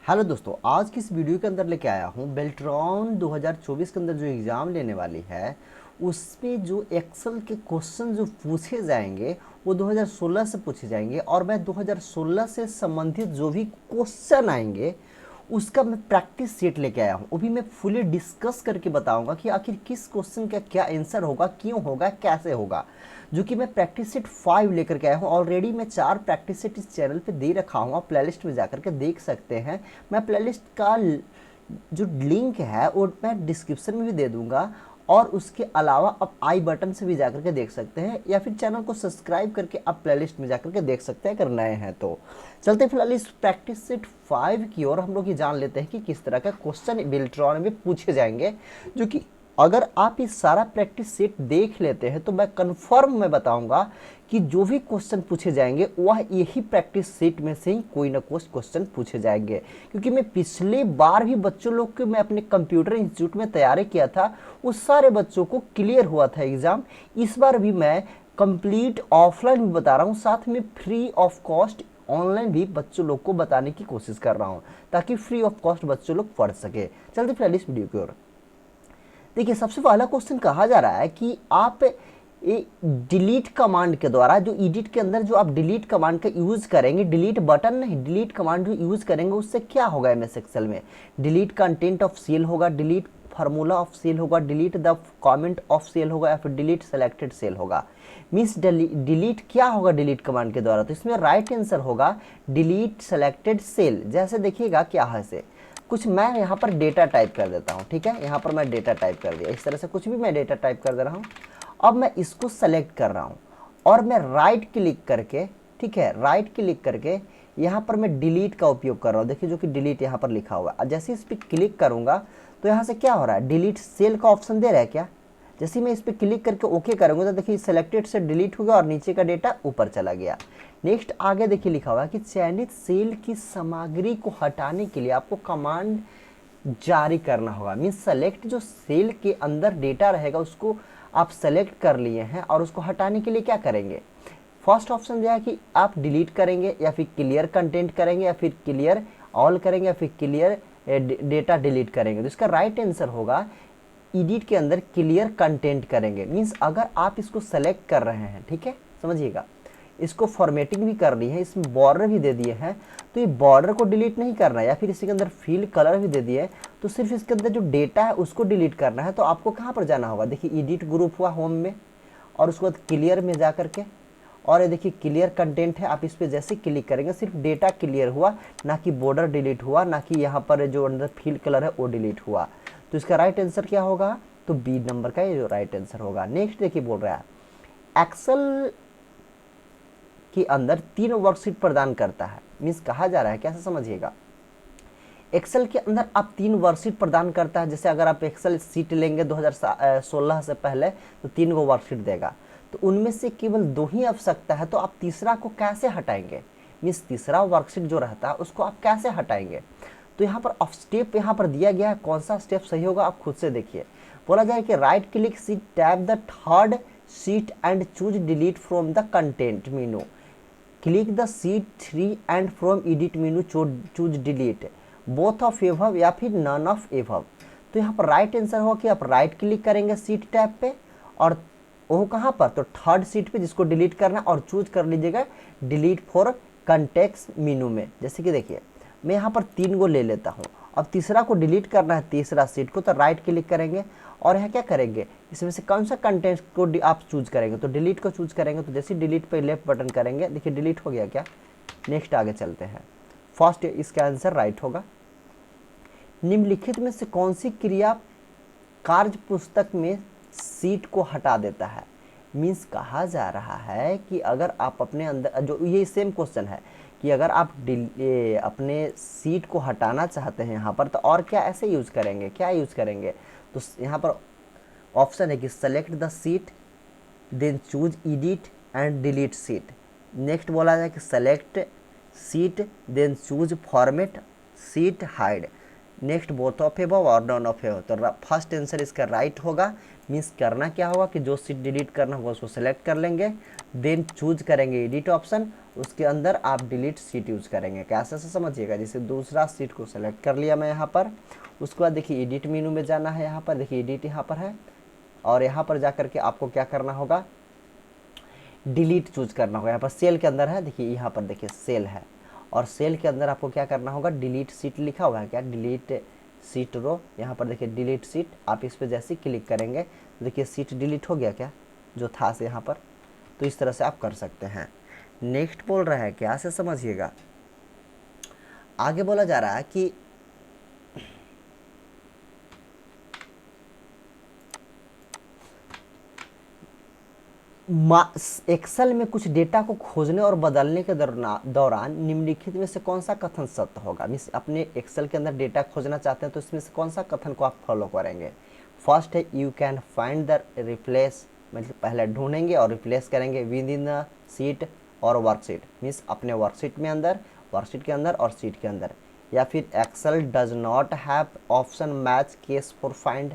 Hello दोस्तों, आज की इस वीडियो के अंदर लेके आया हूँ बेल्ट्रॉन 2024 के अंदर जो एग्ज़ाम लेने वाली है उसमें जो एक्सेल के क्वेश्चन जो पूछे जाएंगे वो 2016 से पूछे जाएंगे और मैं 2016 से संबंधित जो भी क्वेश्चन आएंगे उसका मैं प्रैक्टिस सेट लेके आया हूँ। वो भी मैं फुली डिस्कस करके बताऊंगा कि आखिर किस क्वेश्चन का क्या आंसर होगा, क्यों होगा, कैसे होगा, जो कि मैं प्रैक्टिस सेट 5 लेकर के आया हूँ। ऑलरेडी मैं 4 प्रैक्टिस सेट इस चैनल पे दे रखा हूँ, आप प्लेलिस्ट में जाकर के देख सकते हैं। मैं प्लेलिस्ट का जो लिंक है वो मैं डिस्क्रिप्शन में भी दे दूंगा और उसके अलावा आप आई बटन से भी जाकर के देख सकते हैं या फिर चैनल को सब्सक्राइब करके आप प्लेलिस्ट में जाकर के देख सकते हैं अगर नए हैं तो। चलते फिलहाल इस प्रैक्टिस सेट 5 की ओर हम लोग ये जान लेते हैं कि किस तरह का क्वेश्चन बेल्ट्रॉन में पूछे जाएंगे, जो कि अगर आप ये सारा प्रैक्टिस सेट देख लेते हैं तो मैं कंफर्म मैं बताऊंगा कि जो भी क्वेश्चन पूछे जाएंगे वह यही प्रैक्टिस सेट में से ही कोई ना कोई क्वेश्चन पूछे जाएंगे। क्योंकि मैं पिछले बार भी बच्चों लोग के मैं अपने कंप्यूटर इंस्टीट्यूट में तैयारी किया था, उस सारे बच्चों को क्लियर हुआ था एग्जाम। इस बार भी मैं कंप्लीट ऑफलाइन भी बता रहा हूँ, साथ में फ्री ऑफ कॉस्ट ऑनलाइन भी बच्चों लोग को बताने की कोशिश कर रहा हूँ ताकि फ्री ऑफ कॉस्ट बच्चों लोग पढ़ सके। चलते फिलहाल इस वीडियो की ओर। देखिए, सबसे पहला क्वेश्चन कहा जा रहा है कि आप डिलीट कमांड के द्वारा जो एडिट के अंदर जो आप डिलीट कमांड का यूज करेंगे, डिलीट बटन नहीं, डिलीट कमांड जो यूज करेंगे उससे क्या होगा एमएस एक्सेल में। डिलीट कंटेंट ऑफ सेल होगा, डिलीट फार्मूला ऑफ सेल होगा, delete the comment of cell होगा या फिर डिलीट सेलेक्टेड सेल होगा। मीन्स डिलीट क्या होगा डिलीट कमांड के द्वारा, तो इसमें राइट आंसर होगा डिलीट सेलेक्टेड सेल। जैसे देखिएगा क्या है से कुछ मैं यहाँ पर डेटा टाइप कर देता हूँ, ठीक है, यहाँ पर मैं डेटा टाइप कर दिया, इस तरह से कुछ भी मैं डेटा टाइप कर दे रहा हूँ। अब मैं इसको सेलेक्ट कर रहा हूँ और मैं राइट क्लिक करके, ठीक है, राइट क्लिक करके यहाँ पर मैं डिलीट का उपयोग कर रहा हूँ। देखिए जो कि डिलीट यहाँ पर लिखा हुआ है। जैसे इस पर क्लिक करूँगा तो यहाँ से क्या हो रहा है, डिलीट सेल का ऑप्शन दे रहा है क्या। जैसे मैं इस पर क्लिक करके ओके करूँगा तो देखिए सेलेक्टेड से डिलीट हो गया और नीचे का डेटा ऊपर चला गया। नेक्स्ट आगे देखिए लिखा हुआ है कि चयनित सेल की सामग्री को हटाने के लिए आपको कमांड जारी करना होगा। मीन्स सेलेक्ट जो सेल के अंदर डेटा रहेगा उसको आप सेलेक्ट कर लिए हैं और उसको हटाने के लिए क्या करेंगे। फर्स्ट ऑप्शन दिया है कि आप डिलीट करेंगे या फिर क्लियर कंटेंट करेंगे या फिर क्लियर ऑल करेंगे या फिर क्लियर डेटा डिलीट करेंगे। तो इसका राइट आंसर होगा एडिट के अंदर क्लियर कंटेंट करेंगे। मीन्स अगर आप इसको सेलेक्ट कर रहे हैं, ठीक है, समझिएगा, इसको फॉर्मेटिंग भी कर ली है, इसमें बॉर्डर भी दे दिए हैं, तो ये बॉर्डर को डिलीट नहीं करना है या फिर इसके अंदर फील कलर भी दे दिए, तो सिर्फ इसके अंदर जो डेटा है उसको डिलीट करना है। तो आपको कहाँ पर जाना होगा, देखिए एडिट ग्रुप हुआ होम में और उसके बाद क्लियर में जा करके और ये देखिए क्लियर कंटेंट है, आप इस पर जैसे क्लिक करेंगे सिर्फ डेटा क्लियर हुआ, ना कि बॉर्डर डिलीट हुआ, ना कि यहाँ पर जो अंदर फील कलर है वो डिलीट हुआ। तो इसका राइट आंसर क्या होगा, तो बी नंबर का ये जो राइट आंसर होगा। नेक्स्ट देखिए बोल रहा है एक्सेल के अंदर 3 वर्कशीट प्रदान करता है। मीन्स कहा जा रहा है, कैसे समझिएगा, एक्सेल के अंदर आप 3 वर्कशीट प्रदान करता है। जैसे अगर आप एक्सेल सीट लेंगे 2016 से पहले तो 3 गो वर्कशीट देगा, तो उनमें से केवल 2 ही आवश्यकता है, तो आप तीसरा को कैसे हटाएंगे। मीन्स तीसरा वर्कशीट जो रहता है उसको आप कैसे हटाएंगे। तो यहाँ पर स्टेप यहाँ पर दिया गया है, कौन सा स्टेप सही होगा आप खुद से देखिए। बोला जाए कि right click sheet tap the third sheet and choose delete from the content menu, click the sheet 3 and from edit menu choose delete both of above या फिर नन ऑफ एभव। तो यहाँ पर राइट आंसर होगा कि आप right click करेंगे sheet tab पे और वो कहाँ पर, तो थर्ड शीट पे जिसको डिलीट करना और चूज कर लीजिएगा डिलीट फॉर कंटेक्स्ट मेनू में। जैसे कि देखिए मैं यहाँ पर 3 गो ले लेता हूँ, अब तीसरा को डिलीट करना है, तीसरा शीट को, तो राइट क्लिक करेंगे और यहाँ क्या करेंगे, इसमें से कौन सा कंटेंट को आप चूज करेंगे, तो डिलीट को चूज करेंगे। तो जैसे डिलीट पे लेफ्ट बटन करेंगे, देखिए डिलीट हो गया क्या। नेक्स्ट आगे चलते हैं। फर्स्ट इसका आंसर राइट होगा। निम्नलिखित में से कौन सी क्रिया कार्य पुस्तक में सीट को हटा देता है। मीन्स कहा जा रहा है कि अगर आप अपने अंदर जो ये सेम क्वेश्चन है कि अगर आप अपने सीट को हटाना चाहते हैं यहाँ पर, तो और क्या ऐसे यूज करेंगे, क्या यूज करेंगे। तो यहाँ पर ऑप्शन है कि select the sheet then choose edit and delete sheet. Next बोला जाए कि select sheet then choose format sheet hide. Next both of above और नॉन ऑफ एबव। तो फर्स्ट आंसर इसका राइट होगा। मीन्स करना क्या होगा कि जो सीट डिलीट करना होगा उसको सेलेक्ट कर लेंगे, देन चूज करेंगे एडिट ऑप्शन, उसके अंदर आप डिलीट सीट यूज करेंगे। कैसे से समझिएगा, जैसे दूसरा सीट को सेलेक्ट कर लिया मैं यहाँ पर, उसके बाद देखिए एडिट मेनू में जाना है, यहाँ पर देखिए एडिट यहाँ पर है, और यहाँ पर जा करके आपको क्या करना होगा, डिलीट चूज करना होगा। यहाँ पर सेल के अंदर है, देखिए यहाँ पर देखिए सेल है, और सेल के अंदर आपको क्या करना होगा, डिलीट सीट लिखा हुआ है क्या, डिलीट सीट रो, यहाँ पर देखिए डिलीट सीट, आप इस पर जैसे क्लिक करेंगे तो देखिए सीट डिलीट हो गया क्या, जो था से यहाँ पर। तो इस तरह से आप कर सकते हैं। नेक्स्ट बोल रहा है क्या से समझिएगा, आगे बोला जा रहा है कि एक्सेल में कुछ डेटा को खोजने और बदलने के दौरान निम्नलिखित में से कौन सा कथन सत्य होगा। मीन्स अपने एक्सेल के अंदर डेटा खोजना चाहते हैं तो इसमें से कौन सा कथन को आप फॉलो करेंगे। फर्स्ट है you can find the replace, मतलब पहले ढूंढेंगे और रिप्लेस करेंगे विद इन द सीट और वर्कशीट, मीन्स अपने वर्कशीट में अंदर, वर्कशीट के अंदर और सीट के अंदर। या फिर Excel does not have option match case for find.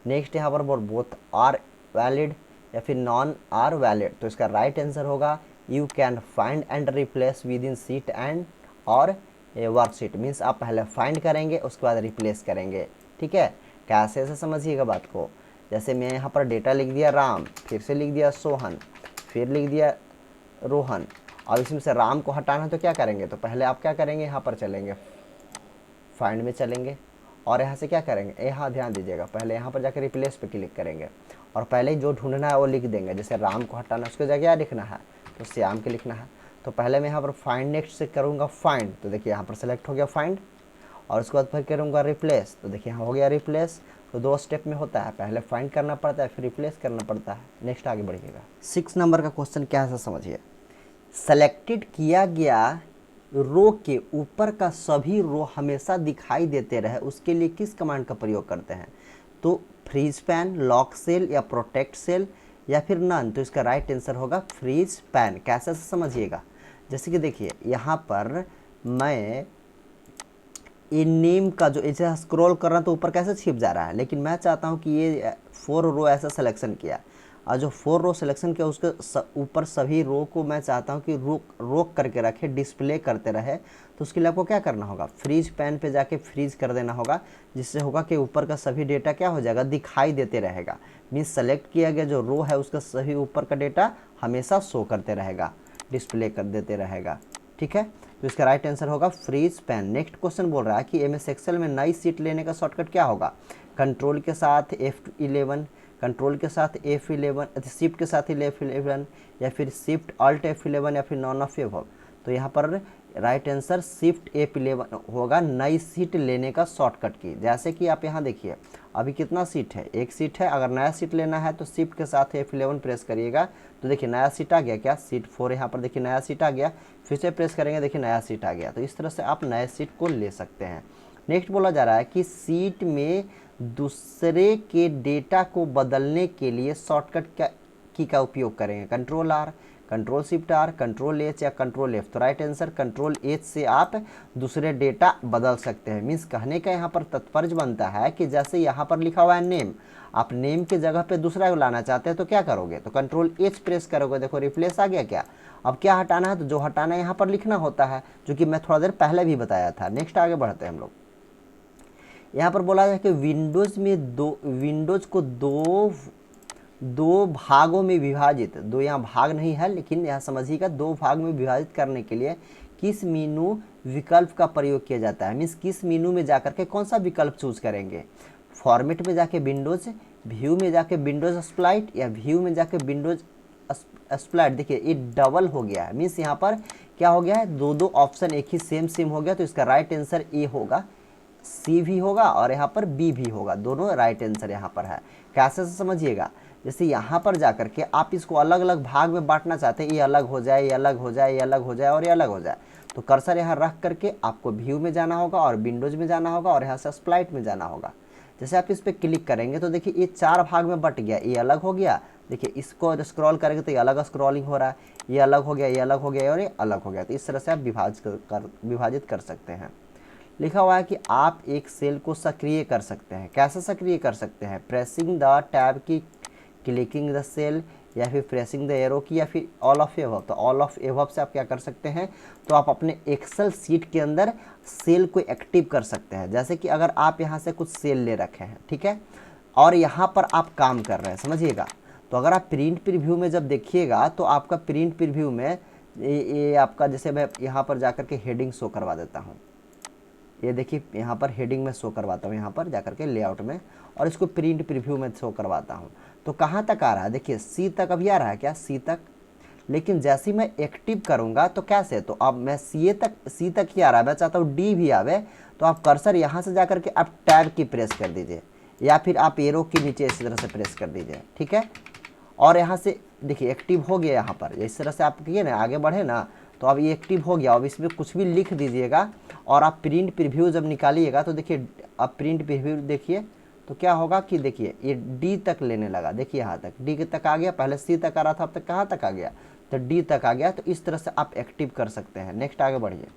Next यहाँ पर बोथ आर वैलिड या फिर नॉन आर वैलिड। तो इसका राइट आंसर होगा you can find and replace within sheet and और वर्कशीट, मीन्स आप पहले फाइंड करेंगे उसके बाद रिप्लेस करेंगे। ठीक है, कैसे से समझिएगा बात को। जैसे मैं यहाँ पर डेटा लिख दिया राम, फिर से लिख दिया सोहन, फिर लिख दिया रोहन, और इसमें से राम को हटाना तो क्या करेंगे, तो पहले आप क्या करेंगे, यहाँ पर चलेंगे फाइंड में चलेंगे, और यहाँ से क्या करेंगे, यहाँ ध्यान दीजिएगा, पहले यहाँ पर जाकर रिप्लेस पे क्लिक करेंगे और पहले ही जो ढूंढना है वो लिख देंगे। जैसे राम को हटाना, उसको जगह क्या लिखना है, तो श्याम के लिखना है। तो पहले मैं यहाँ पर फाइंड नेक्स्ट से करूँगा फाइंड, तो देखिए यहाँ पर सेलेक्ट हो गया फाइंड, और उसके बाद फिर करूँगा रिप्लेस, तो देखिए यहाँ हो गया रिप्लेस। तो 2 स्टेप में होता है, पहले फाइंड करना पड़ता है फिर रिप्लेस करना पड़ता है। नेक्स्ट आगे बढ़िएगा। 6 नंबर का क्वेश्चन क्या है समझिए, सेलेक्टेड किया गया रो के ऊपर का सभी रो हमेशा दिखाई देते रहे उसके लिए किस कमांड का प्रयोग करते हैं। तो फ्रीज पैन, लॉक सेल या प्रोटेक्ट सेल या फिर नन। तो इसका राइट आंसर होगा फ्रीज पैन। कैसे से समझिएगा, जैसे कि देखिए यहाँ पर मैं ये नेम का जो ऐसे स्क्रॉल कर रहा हूँ तो ऊपर कैसे छिप जा रहा है, लेकिन मैं चाहता हूँ कि ये 4 रो ऐसा सिलेक्शन किया, और जो 4 रो सिलेक्शन किया उसके ऊपर सभी रो को मैं चाहता हूँ कि रोक करके रखे, डिस्प्ले करते रहे। तो उसके लिए आपको क्या करना होगा, फ्रीज पैन पे जाके फ्रीज कर देना होगा, जिससे होगा कि ऊपर का सभी डेटा क्या हो जाएगा, दिखाई देते रहेगा। मीन्स सेलेक्ट किया गया जो रो है उसका सभी ऊपर का डेटा हमेशा शो करते रहेगा, डिस्प्ले कर देते रहेगा। ठीक है, तो इसका राइट आंसर होगा फ्रीज पैन। नेक्स्ट क्वेश्चन बोल रहा है कि एमएस एक्सेल में नई सीट लेने का शॉर्टकट क्या होगा। कंट्रोल के साथ F11, कंट्रोल के साथ F11, शिफ्ट के साथ F11, या फिर शिफ्ट अल्ट F11 या फिर नॉन ऑफ F। तो यहाँ पर राइट आंसर शिफ्ट F11 होगा नई सीट लेने का शॉर्टकट की। जैसे कि आप यहाँ देखिए अभी कितना सीट है, 1 सीट है। अगर नया सीट लेना है तो शिफ्ट के साथ F11 प्रेस करिएगा, तो देखिए नया सीट आ गया क्या, सीट 4 यहाँ पर देखिए नया सीट आ गया, फिर से प्रेस करेंगे देखिए नया सीट आ गया। तो इस तरह से आप नए सीट को ले सकते हैं। नेक्स्ट बोला जा रहा है कि सीट में दूसरे के डेटा को बदलने के लिए शॉर्टकट का उपयोग करेंगे। Control R, control shift R, control H या कंट्रोल एफ। तो राइट आंसर कंट्रोल एच से आप दूसरे डेटा बदल सकते हैं। मीन्स कहने का यहाँ पर तात्पर्य बनता है कि जैसे यहाँ पर लिखा हुआ है नेम, आप नेम के जगह पे दूसरा लाना चाहते हैं तो क्या करोगे, तो कंट्रोल एच प्रेस करोगे, देखो रिप्लेस आ गया क्या। अब क्या हटाना है, तो जो हटाना है यहाँ पर लिखना होता है, जो कि मैं थोड़ा देर पहले भी बताया था। नेक्स्ट आगे बढ़ते हैं हम लोग। यहाँ पर बोला है कि विंडोज को दो भागों में विभाजित, दो यहाँ भाग नहीं है लेकिन यहाँ समझिएगा, 2 भाग में विभाजित करने के लिए किस मेनू विकल्प का प्रयोग किया जाता है। मीन्स किस मेनू में जाकर के कौन सा विकल्प चूज करेंगे, फॉर्मेट में जाके विंडोज, व्यू में जाके विंडोज स्प्लाइट, या व्यू में जाके विंडोज स्प्लाइट। देखिए ये डबल हो गया है, मीन्स यहाँ पर क्या हो गया है, 2 ऑप्शन एक ही सेम हो गया। तो इसका राइट आंसर ए होगा, सी भी होगा और यहाँ पर बी भी होगा, दोनों राइट आंसर यहाँ पर है। कैसे से समझिएगा, जैसे यहाँ पर जाकर के आप इसको अलग अलग भाग में बांटना चाहते हैं, ये अलग हो जाए, ये अलग हो जाए, ये अलग हो जाए और ये अलग हो जाए। तो कर्सर यहाँ रख करके आपको व्यू में जाना होगा और विंडोज में जाना होगा और यहाँ से स्प्लाइट में जाना होगा। जैसे आप इस पर क्लिक करेंगे तो देखिए ये 4 भाग में बट गया, ये अलग हो गया। देखिए इसको स्क्रॉल करेंगे तो ये अलग स्क्रॉलिंग हो रहा है, ये अलग हो गया, ये अलग हो गया और ये अलग हो गया। तो इस तरह से आप विभाजित कर सकते हैं। लिखा हुआ है कि आप एक सेल को सक्रिय कर सकते हैं। कैसे सक्रिय कर सकते हैं, प्रेसिंग द टैब की, क्लिकिंग द सेल, या फिर प्रेसिंग द एरो की, या फिर ऑल ऑफ एबव। तो ऑल ऑफ एबव से आप क्या कर सकते हैं, तो आप अपने एक्सेल सीट के अंदर सेल को एक्टिव कर सकते हैं। जैसे कि अगर आप यहाँ से कुछ सेल ले रखे हैं, ठीक है, और यहाँ पर आप काम कर रहे हैं, समझिएगा। तो अगर आप प्रिंट प्रीव्यू में जब देखिएगा तो आपका प्रिंट प्रीव्यू में ये आपका, जैसे मैं यहाँ पर जाकर के हेडिंग शो करवा देता हूँ, ये देखिए यहाँ पर हेडिंग में शो करवाता हूँ, यहाँ पर जाकर के लेआउट में, और इसको प्रिंट प्रीव्यू में शो करवाता हूँ। तो कहाँ तक आ रहा है, देखिए सी तक अभी आ रहा है क्या, सी तक। लेकिन जैसे ही मैं एक्टिव करूँगा तो कैसे, तो अब मैं सी तक ही आ रहा है, मैं चाहता हूँ डी भी आवे। तो आप कर्सर यहाँ से जाकर के आप टैब की प्रेस कर दीजिए, या फिर आप एरो के नीचे इस तरह से प्रेस कर दीजिए, ठीक है। और यहाँ से देखिए एक्टिव हो गया, यहाँ पर इस तरह से आप किए ना, आगे बढ़े ना, तो अब ये एक्टिव हो गया। अब इसमें कुछ भी लिख दीजिएगा और आप प्रिंट प्रीव्यू जब निकालिएगा तो देखिए, अब प्रिंट प्रीव्यू देखिए तो क्या होगा कि देखिए ये डी तक लेने लगा, देखिए यहाँ तक डी तक आ गया, पहले सी तक आ रहा था, अब तक कहाँ तक आ गया, तो डी तक आ गया। तो इस तरह से आप एक्टिव कर सकते हैं। नेक्स्ट आगे बढ़िए।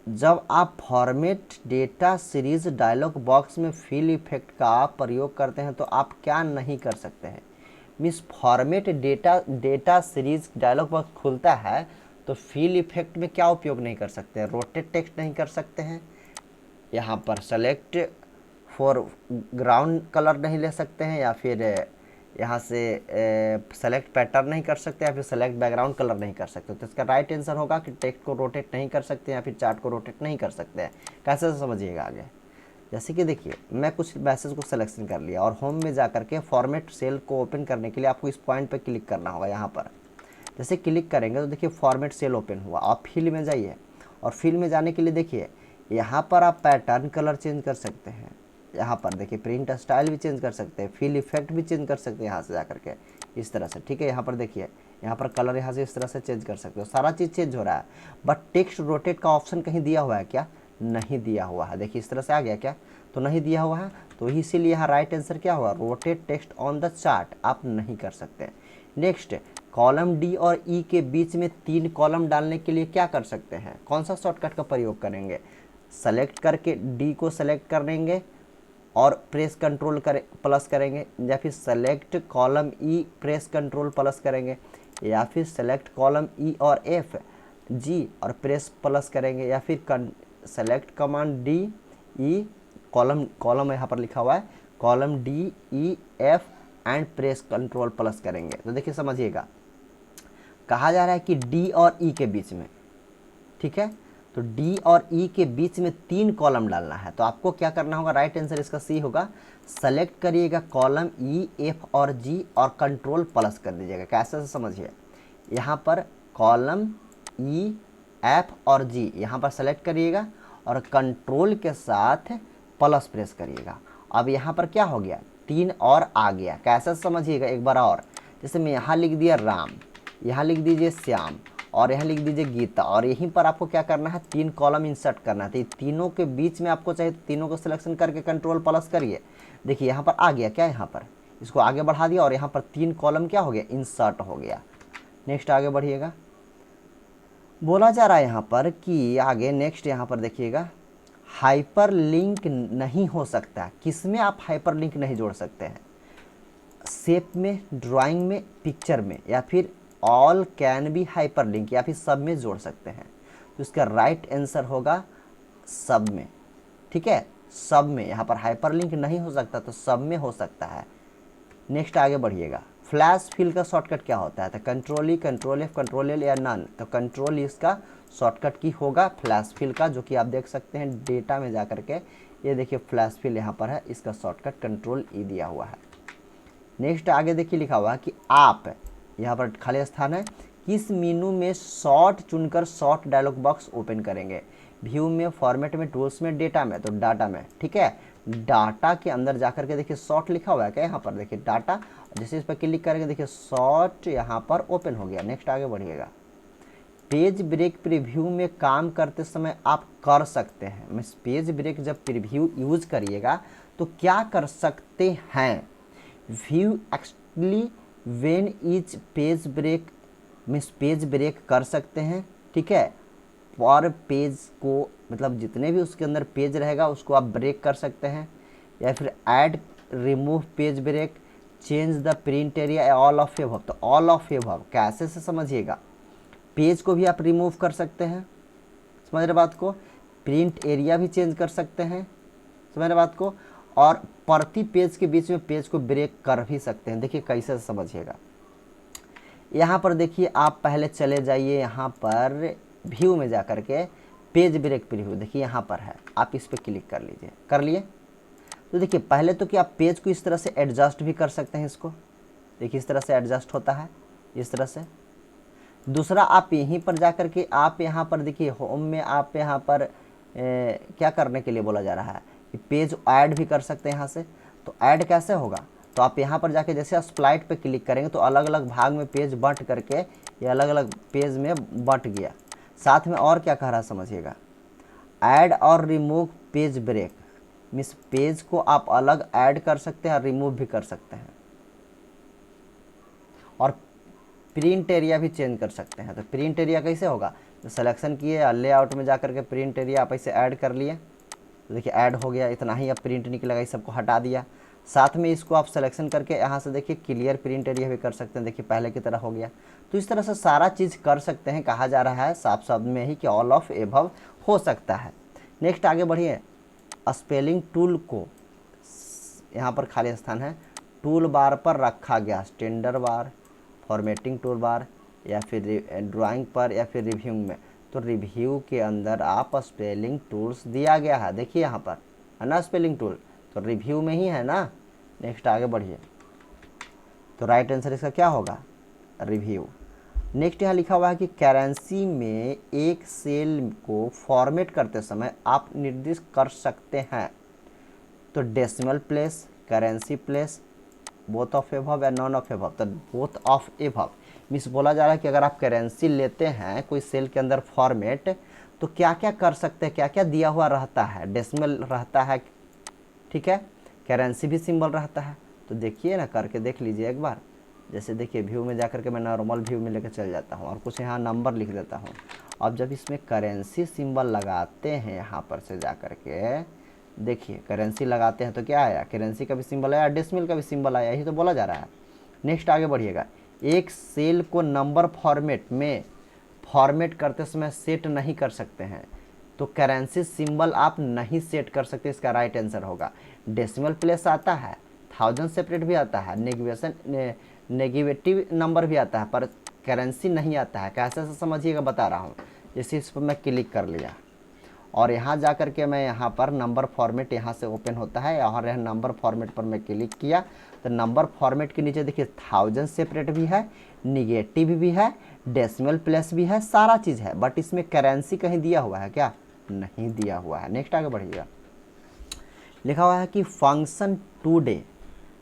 जब आप format data series dialog box में फिल इफेक्ट का प्रयोग करते हैं तो आप क्या नहीं कर सकते हैं। Means format data series dialog box खुलता है तो फिल इफेक्ट में क्या उपयोग नहीं कर सकते हैं, रोटेट टेक्स्ट नहीं कर सकते हैं, यहाँ पर सेलेक्ट फॉर ग्राउंड कलर नहीं ले सकते हैं, या फिर यहाँ से सेलेक्ट पैटर्न नहीं कर सकते, या फिर सेलेक्ट बैकग्राउंड कलर नहीं कर सकते। तो इसका राइट आंसर होगा कि टेक्स्ट को रोटेट नहीं कर सकते या फिर चार्ट को रोटेट नहीं कर सकते हैं। कैसे समझिएगा आगे। जैसे कि देखिए मैं कुछ मैसेज को सिलेक्शन कर लिया और होम में जाकर के फॉर्मेट सेल को ओपन करने के लिए आपको इस पॉइंट पर क्लिक करना होगा। यहाँ पर जैसे क्लिक करेंगे तो देखिए फॉर्मेट सेल ओपन हुआ। आप फिल में जाइए और फिल में जाने के लिए देखिए यहाँ पर आप पैटर्न कलर चेंज कर सकते हैं, यहाँ पर देखिए प्रिंट स्टाइल भी चेंज कर सकते हैं, फिल इफेक्ट भी चेंज कर सकते हैं यहाँ से जाकर के इस तरह से, ठीक है। यहाँ पर देखिए यहाँ पर कलर यहाँ से इस तरह से चेंज कर सकते हो, सारा चीज़ चेंज हो रहा है। बट टेक्स्ट रोटेट का ऑप्शन कहीं दिया हुआ है क्या, नहीं दिया हुआ है। देखिए इस तरह से आ गया क्या, तो नहीं दिया हुआ है। तो इसीलिए यहाँ राइट आंसर क्या हुआ, rotate text on the chart आप नहीं कर सकते। नेक्स्ट, कॉलम डी और ई के बीच में 3 कॉलम डालने के लिए क्या कर सकते हैं, कौन सा शॉर्टकट का प्रयोग करेंगे। सेलेक्ट करके डी को सेलेक्ट कर लेंगे और प्रेस कंट्रोल प्लस करेंगे, या फिर सेलेक्ट कॉलम ई प्रेस कंट्रोल प्लस करेंगे, या फिर सेलेक्ट कॉलम ई और एफ जी और प्रेस प्लस करेंगे, या फिर select command D E column यहाँ पर लिखा हुआ है column D E F and press control plus करेंगे। तो देखिए समझिएगा, कहा जा रहा है कि डी और ई के बीच में, ठीक है। तो डी और ई के बीच में 3 कॉलम डालना है। तो आपको क्या करना होगा, राइट आंसर इसका सी होगा। सेलेक्ट करिएगा कॉलम ई एफ और जी और कंट्रोल प्लस कर दीजिएगा। कैसे से समझिए, यहाँ पर कॉलम ई एफ और जी यहाँ पर सेलेक्ट करिएगा और कंट्रोल के साथ प्लस प्रेस करिएगा। अब यहाँ पर क्या हो गया, 3 और आ गया। कैसे समझिएगा एक बार और, जैसे मैं यहाँ लिख दिया राम, यहाँ लिख दीजिए श्याम और यहाँ लिख दीजिए गीता, और यहीं पर आपको क्या करना है, 3 कॉलम इंसर्ट करना है। तो ये तीनों के बीच में आपको चाहिए, तीनों को सिलेक्शन करके कंट्रोल प्लस करिए। देखिए यहाँ पर आ गया क्या, यहाँ पर इसको आगे बढ़ा दिया और यहाँ पर 3 कॉलम क्या हो गया, इंसर्ट हो गया। नेक्स्ट आगे बढ़िएगा। बोला जा रहा है यहाँ पर कि आगे नेक्स्ट यहाँ पर देखिएगा, हाइपर लिंक नहीं हो सकता। किसमें आप हाइपर लिंक नहीं जोड़ सकते हैं, शेप में, ड्राइंग में, पिक्चर में, या फिर all can be hyper link, या फिर सब में जोड़ सकते हैं। तो इसका राइट आंसर होगा सब में, ठीक है, सब में। यहाँ पर हाइपर लिंक नहीं हो सकता तो सब में हो सकता है। नेक्स्ट आगे बढ़िएगा। फ्लैश फिल का शॉर्टकट क्या होता है, तो कंट्रोल ई, कंट्रोल एफ, कंट्रोल एल या नन। तो कंट्रोल इसका शॉर्टकट की होगा फ्लैश फिल का, जो कि आप देख सकते हैं डेटा में जाकर के। ये देखिए फ्लैश फिल यहाँ पर है, इसका शॉर्टकट कंट्रोल ई दिया हुआ है। नेक्स्ट आगे देखिए लिखा हुआ है कि आप, यहाँ पर खाली स्थान है, किस मेनू में शॉर्ट चुनकर शॉर्ट डायलॉग बॉक्स ओपन करेंगे। व्यू में, फॉर्मेट में, टूल्स में, डेटा में। तो डाटा में, ठीक है। डाटा के अंदर जाकर के देखिए शॉर्ट लिखा हुआ है क्या, यहाँ पर देखिए डाटा, जैसे इस पर क्लिक करेंगे देखिए शॉर्ट यहाँ पर ओपन हो गया। नेक्स्ट आगे बढ़िएगा। पेज ब्रेक प्रीव्यू में काम करते समय आप कर सकते हैं, मीन्स पेज ब्रेक जब प्रीव्यू यूज करिएगा तो क्या कर सकते हैं। View actually when is page break, means page break कर सकते हैं, ठीक है। पर पेज को, मतलब जितने भी उसके अंदर पेज रहेगा उसको आप ब्रेक कर सकते हैं, या फिर add remove page break, change the print area all of above, तो ऑल ऑफ एबव कैसे से समझिएगा, पेज को भी आप रिमूव कर सकते हैं, समझ रहे बात को, प्रिंट एरिया भी चेंज कर सकते हैं, समझ रहे बात को, और प्रति पेज के बीच में पेज को ब्रेक कर भी सकते हैं। देखिए कैसे समझिएगा, यहाँ पर देखिए आप पहले चले जाइए यहाँ पर व्यू में जा कर के पेज ब्रेक प्रीव्यू, देखिए यहाँ पर है, आप इस पर क्लिक कर लीजिए, कर लिए। तो देखिए पहले तो कि आप पेज को इस तरह से एडजस्ट भी कर सकते हैं, इसको देखिए इस तरह से एडजस्ट होता है इस तरह से। दूसरा आप यहीं पर जा कर के आप यहाँ पर देखिए होम में आप यहाँ पर क्या करने के लिए बोला जा रहा है कि पेज ऐड भी कर सकते हैं यहाँ से। तो ऐड कैसे होगा, तो आप यहाँ पर जाके जैसे आप स्प्लाइट पे क्लिक करेंगे तो अलग अलग भाग में पेज बंट करके ये अलग अलग पेज में बंट गया। साथ में और क्या कह रहा है समझिएगा, ऐड और remove page break, means page को आप अलग ऐड कर सकते हैं और रिमूव भी कर सकते हैं, और प्रिंट एरिया भी चेंज कर सकते हैं। तो प्रिंट एरिया कैसे होगा, तो सिलेक्शन किए लेआउट में जा करके प्रिंट एरिया आप ऐसे ऐड कर लिए, तो देखिए ऐड हो गया, इतना ही अब प्रिंट निकलेगा, इस सबको हटा दिया। साथ में इसको आप सिलेक्शन करके यहाँ से देखिए क्लियर प्रिंट एरिया भी कर सकते हैं, देखिए पहले की तरह हो गया। तो इस तरह से सारा चीज़ कर सकते हैं, कहा जा रहा है साफ शब्द में ही कि ऑल ऑफ एबव हो सकता है। नेक्स्ट आगे बढ़िए, स्पेलिंग टूल को यहाँ पर खाली स्थान है, टूल बार पर रखा गया, standard bar, formatting tool bar, या फिर ड्राइंग पर, या फिर रिव्यू में। तो रिव्यू के अंदर आप स्पेलिंग टूल्स दिया गया है, देखिए यहाँ पर है ना स्पेलिंग टूल, तो रिव्यू में ही है ना। नेक्स्ट आगे बढ़िए, तो राइट आंसर इसका क्या होगा, रिव्यू। नेक्स्ट यहाँ लिखा हुआ है कि करेंसी में एक सेल को फॉर्मेट करते समय आप निर्दिष्ट कर सकते हैं, तो decimal place, currency place, both of above या नॉन ऑफ एबव, तो बोथ ऑफ एबव। मीन्स बोला जा रहा है कि अगर आप करेंसी लेते हैं कोई सेल के अंदर फॉर्मेट, तो क्या क्या कर सकते हैं, क्या क्या दिया हुआ रहता है, डेसिमल रहता है, ठीक है, करेंसी भी सिंबल रहता है। तो देखिए ना, करके देख लीजिए एक बार। जैसे देखिए व्यू में जा करके मैं नॉर्मल व्यू में लेकर चल जाता हूँ और कुछ यहाँ नंबर लिख देता हूँ। अब जब इसमें करेंसी सिंबल लगाते हैं यहाँ पर से जा करके, देखिए करेंसी लगाते हैं तो क्या आया, करेंसी का भी सिंबल आया, डेसिमल का भी सिंबल आया, यही तो बोला जा रहा है। नेक्स्ट आगे बढ़िएगा, एक सेल को नंबर फॉर्मेट में फॉर्मेट करते समय सेट नहीं कर सकते हैं, तो करेंसी सिंबल आप नहीं सेट कर सकते, इसका राइट आंसर होगा। डेसिमल प्लेस आता है, थाउजेंड सेपरेट भी आता है, नेगेटिव नंबर भी आता है, पर करेंसी नहीं आता है। कैसे से समझिएगा बता रहा हूँ। जैसे इस पर मैं क्लिक कर लिया और यहाँ जा कर के मैं यहाँ पर नंबर फॉर्मेट यहाँ से ओपन होता है, और यह नंबर फॉर्मेट पर मैं क्लिक किया तो नंबर फॉर्मेट के नीचे देखिए थाउजेंड सेपरेट भी है, निगेटिव भी है, डेसिमल प्लेस भी है, सारा चीज़ है, बट इसमें करेंसी कहीं दिया हुआ है क्या, नहीं दिया हुआ है। नेक्स्ट आगे बढ़िएगा, लिखा हुआ है कि फंक्शन टुडे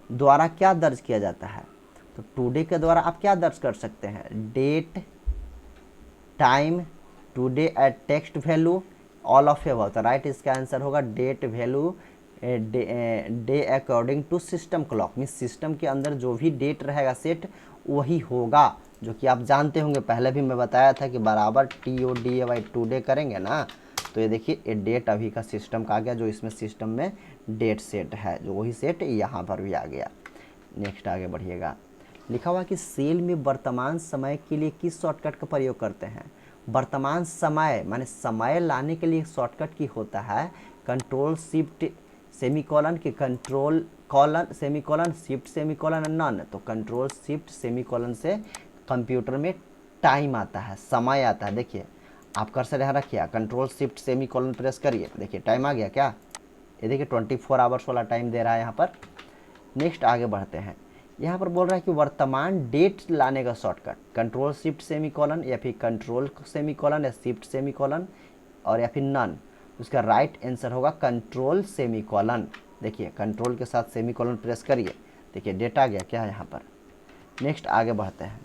द्वारा क्या दर्ज किया जाता है, तो टुडे के द्वारा आप क्या दर्ज कर सकते हैं, date, time, today at text value, all of above. तो राइट इसका आंसर होगा date value day according to system clock, means system के अंदर जो भी डेट रहेगा सेट वही होगा, जो कि आप जानते होंगे, पहले भी मैं बताया था कि बराबर TODAY टुडे करेंगे ना, तो ये देखिए ये डेट अभी का सिस्टम का आ गया, जो इसमें सिस्टम में डेट सेट है, जो वही सेट यहाँ पर भी आ गया। नेक्स्ट आगे बढ़िएगा, लिखा हुआ कि सेल में वर्तमान समय के लिए किस शॉर्टकट का प्रयोग करते हैं। वर्तमान समय माने समय लाने के लिए एक शॉर्टकट की होता है, कंट्रोल शिफ्ट सेमीकोलन के control colon semicolon shift semicolon none, तो कंट्रोल शिफ्ट सेमीकोलन से कंप्यूटर में टाइम आता है, समय आता है। देखिए आप कर्सर यहाँ रखिए, कंट्रोल शिफ्ट सेमीकोलन प्रेस करिए, देखिए टाइम आ गया क्या, ये देखिए 24 आवर्स वाला टाइम दे रहा है यहाँ पर। नेक्स्ट आगे बढ़ते हैं, यहाँ पर बोल रहा है कि वर्तमान डेट लाने का शॉर्टकट कंट्रोल शिफ्ट सेमीकोलन, या फिर कंट्रोल सेमीकोलन, या शिफ्ट सेमीकोलन, और या फिर नन। उसका राइट आंसर होगा कंट्रोल सेमीकोलन। देखिए कंट्रोल के साथ सेमीकोलन प्रेस करिए, देखिए डेट आ गया क्या यहाँ पर। नेक्स्ट आगे बढ़ते हैं,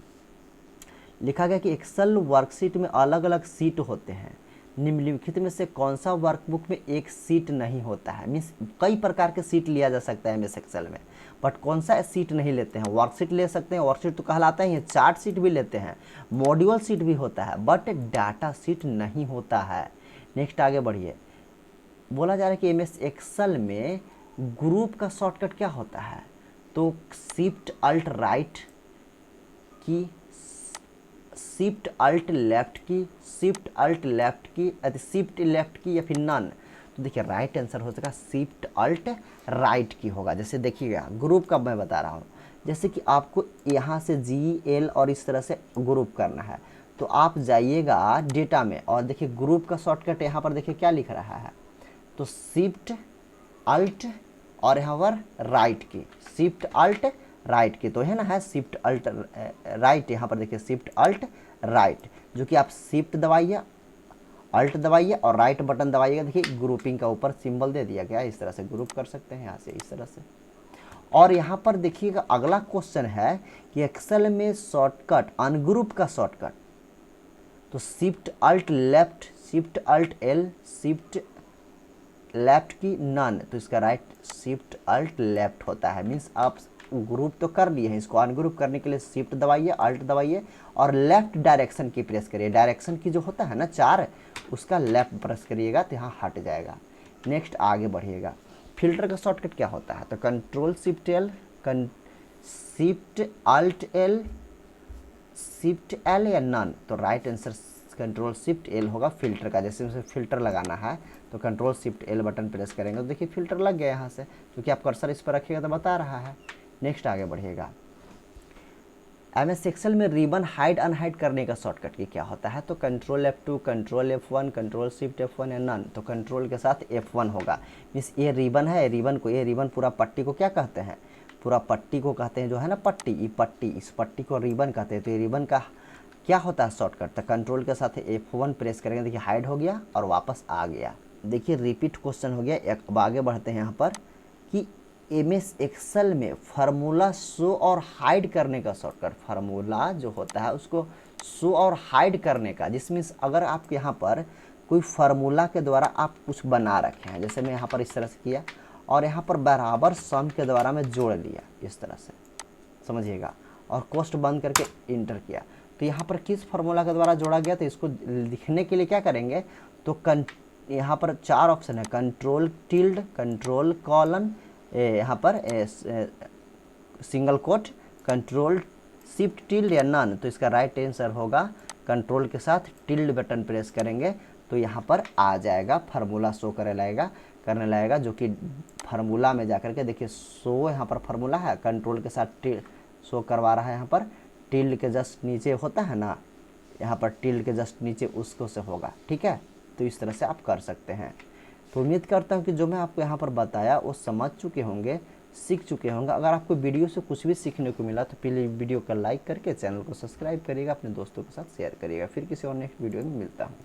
लिखा गया कि एक्सेल वर्कशीट में अलग अलग सीट होते हैं, निम्नलिखित में से कौन सा वर्कबुक में एक सीट नहीं होता है। मीन्स कई प्रकार के सीट लिया जा सकता है MS एक्सेल में, बट कौन सा सीट नहीं लेते हैं। वर्कशीट ले सकते हैं, वर्कशीट तो कहलाता ही है, चार्ट सीट भी लेते हैं, मॉड्यूल सीट भी होता है, बट डाटा सीट नहीं होता है। नेक्स्ट आगे बढ़िए, बोला जा रहा है कि MS एक्सेल में ग्रुप का शॉर्टकट क्या होता है, तो शिफ्ट अल्ट राइट की, शिफ्ट अल्ट लेफ्ट की, शिफ्ट अल्ट लेफ्ट की, शिफ्ट लेफ्ट की या फिर नन। तो देखिए राइट आंसर हो सका शिफ्ट अल्ट राइट की होगा। जैसे देखिएगा ग्रुप का मैं बता रहा हूँ, जैसे कि आपको यहाँ से जी एल और इस तरह से ग्रुप करना है, तो आप जाइएगा डेटा में और देखिए ग्रुप का शॉर्टकट यहाँ पर देखिए क्या लिख रहा है, तो शिफ्ट अल्ट और यहाँ पर राइट की, शिफ्ट अल्ट राइट की, तो है ना, है शिफ्ट अल्ट राइट। यहाँ पर देखिए शिफ्ट अल्ट राइट, जो कि आप शिफ्ट दबाइए, अल्ट दबाइए और राइट बटन दबाइएगा। देखिए ग्रुपिंग का ऊपर सिंबल दे दिया गया, इस तरह से ग्रुप कर सकते हैं यहाँ से, इस तरह से। और यहाँ पर देखिएगा अगला क्वेश्चन है कि एक्सेल में शॉर्टकट अनग्रुप का शॉर्टकट, तो shift alt left, shift alt L, shift left key none, तो इसका राइट शिफ्ट अल्ट लेफ्ट होता है। मीन्स आप ग्रुप तो कर लिए हैं, इसको अनग्रुप करने के लिए शिफ्ट दबाइए, अल्ट दबाइए और लेफ्ट डायरेक्शन की प्रेस करिए। डायरेक्शन की जो होता है ना 4, उसका लेफ्ट प्रेस करिएगा तो यहाँ हट जाएगा। नेक्स्ट आगे बढ़िएगा, फिल्टर का शॉर्टकट क्या होता है, तो control shift L, shift alt L, shift L या नन, तो right answer control shift L होगा फिल्टर का। जैसे उसे फिल्टर लगाना है तो control shift L button press करेंगे तो देखिए फिल्टर लग गया यहाँ से, क्योंकि आप कर्सर इस पर रखिएगा तो बता रहा है। नेक्स्ट आगे बढ़िएगा, एमएस एक्सेल में रिबन हाइड अनहाइड करने का शॉर्टकट की क्या होता है, तो control F2, control F1, control shift F1 या नन, तो कंट्रोल के साथ F1 होगा। मीन्स ये रिबन है, रिबन को, ये रिबन पूरा पट्टी को क्या कहते हैं, पूरा पट्टी को कहते हैं, जो है ना पट्टी, ये पट्टी, इस पट्टी को रिबन कहते हैं। तो ये रिबन का क्या होता है शॉर्टकट, तो कंट्रोल के साथ F1 प्रेस करेंगे, देखिए हाइड हो गया और वापस आ गया। देखिए रिपीट क्वेश्चन हो गया। अब आगे बढ़ते हैं यहाँ पर कि एमएस एक्सेल में फार्मूला शो और हाइड करने का शॉर्टकट, फार्मूला जो होता है उसको शो और हाइड करने का, जिसमें अगर आप यहाँ पर कोई फार्मूला के द्वारा आप कुछ बना रखे हैं, जैसे मैं यहाँ पर इस तरह से किया और यहाँ पर बराबर सम के द्वारा मैं जोड़ लिया इस तरह से, समझिएगा, और कोष्ठ बंद करके इंटर किया, तो यहाँ पर किस फार्मूला के द्वारा जोड़ा गया, तो इसको लिखने के लिए क्या करेंगे, तो यहाँ पर 4 ऑप्शन है, कंट्रोल टिल्ड, कंट्रोल कॉलन, यहाँ पर single quote, control shift tilde या नन, तो इसका राइट आंसर होगा कंट्रोल के साथ टिल्ड बटन प्रेस करेंगे तो यहाँ पर आ जाएगा, फार्मूला शो करने लगेगा, जो कि फार्मूला में जाकर के देखिए शो, यहाँ पर फार्मूला है, कंट्रोल के साथ शो करवा रहा है, यहाँ पर टिल्ड के जस्ट नीचे होता है ना, यहाँ पर टिल्ड के जस्ट नीचे उसको से होगा, ठीक है। तो इस तरह से आप कर सकते हैं। तो उम्मीद करता हूँ कि जो मैं आपको यहाँ पर बताया वो समझ चुके होंगे, सीख चुके होंगे। अगर आपको वीडियो से कुछ भी सीखने को मिला तो प्लीज़ वीडियो को लाइक करके चैनल को सब्सक्राइब करिएगा, अपने दोस्तों के साथ शेयर करिएगा। फिर किसी और नेक्स्ट वीडियो में मिलता हूँ।